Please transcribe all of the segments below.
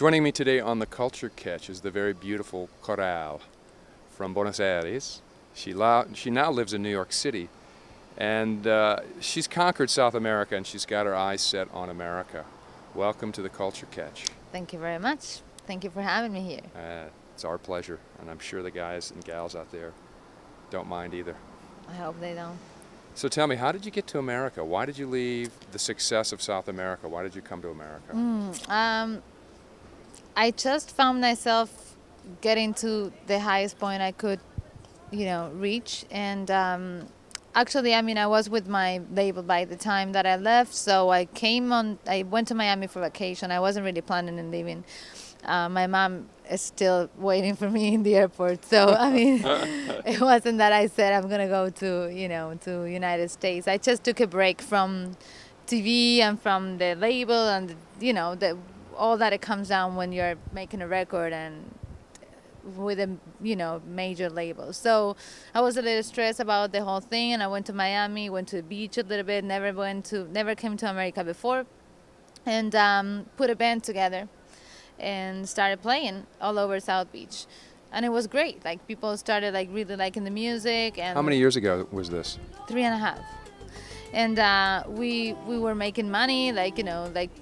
Joining me today on the Culture Catch is the very beautiful Coral from Buenos Aires. She now lives in New York City, and she's conquered South America, and she's got her eyes set on America. Welcome to the Culture Catch. Thank you very much. Thank you for having me here. It's our pleasure, and I'm sure the guys and gals out there don't mind either. I hope they don't. So tell me, how did you get to America? Why did you leave the success of South America? Why did you come to America? I just found myself getting to the highest point I could, reach. And actually, I was with my label by the time that I left. So I went to Miami for vacation. I wasn't really planning on leaving. My mom is still waiting for me in the airport. So, it wasn't that I said I'm going to go to United States. I just took a break from TV and from the label and, all that it comes down when you're making a record and with a, major label. So I was a little stressed about the whole thing, and I went to Miami, went to the beach a little bit, never came to America before, and put a band together and started playing all over South Beach. And it was great. Like, people started really liking the music. And how many years ago was this? 3.5. And we were making money,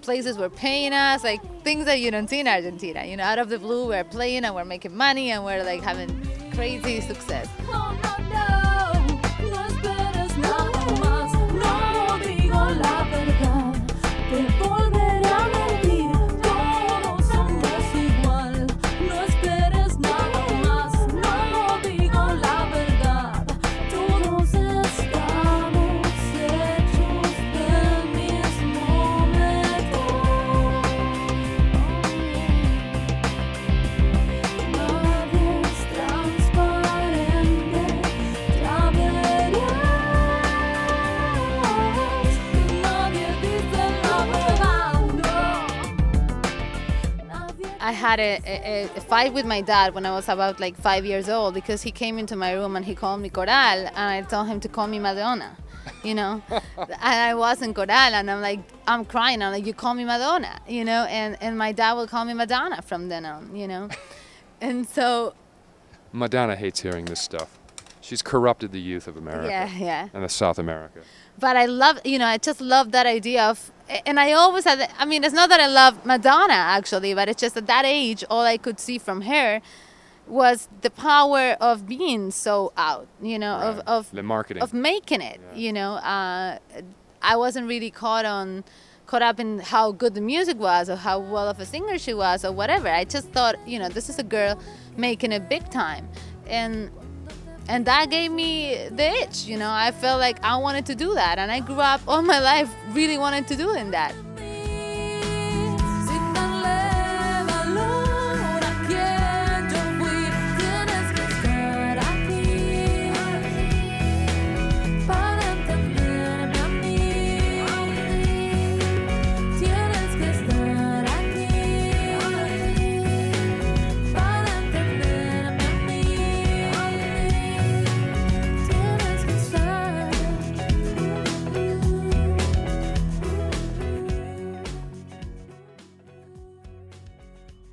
places were paying us, things that you don't see in Argentina. Out of the blue, we're playing and we're making money and we're having crazy success. I had a fight with my dad when I was about 5 years old, because he came into my room and he called me Coral, and I told him to call me Madonna, and I wasn't Coral, and I'm crying. I'm like, you call me Madonna, and my dad will call me Madonna from then on, and so. Madonna hates hearing this stuff. She's corrupted the youth of America. Yeah. And of South America. But I love, I just love that idea of, and I always had, it's not that I love Madonna actually, but it's just at that age, all I could see from her was the power of being so out, right. of the marketing, of making it, yeah. I wasn't really caught up in how good the music was or how well of a singer she was or whatever. I just thought, this is a girl making it big time. And that gave me the itch, I felt like I wanted to do that. And I grew up all my life really wanting to do that.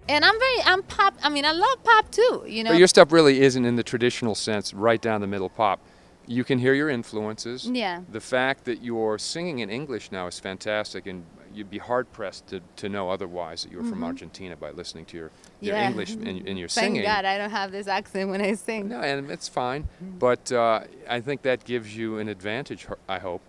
And I'm pop. I love pop too, But your stuff really isn't in the traditional sense, right down the middle pop. You can hear your influences. Yeah. The fact that you're singing in English now is fantastic, and you'd be hard-pressed to know otherwise that you were from Argentina by listening to your English and your singing. Thank God I don't have this accent when I sing. No, and it's fine. But I think that gives you an advantage, I hope.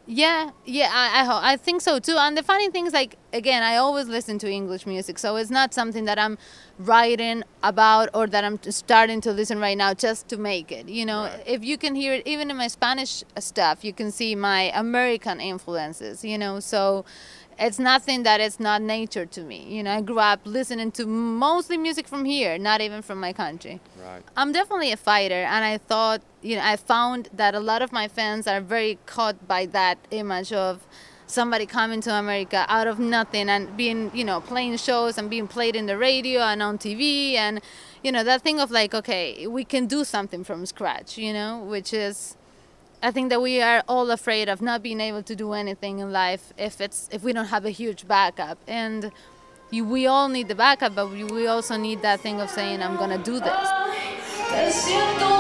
Yeah, I think so too. And the funny thing is, again, I always listen to English music, so it's not something that I'm writing about or that I'm starting to listen right now just to make it. Right. If you can hear it, even in my Spanish stuff, you can see my American influences. So it's nothing that is not nature to me. I grew up listening to mostly music from here, not even from my country. Right. I'm definitely a fighter, and I thought, I found that a lot of my fans are very caught by that image of somebody coming to America out of nothing and being, playing shows and being played in the radio and on TV, and, that thing of okay, we can do something from scratch, which is, I think that we are all afraid of not being able to do anything in life if we don't have a huge backup. And we all need the backup, but we also need that thing of saying, I'm gonna do this.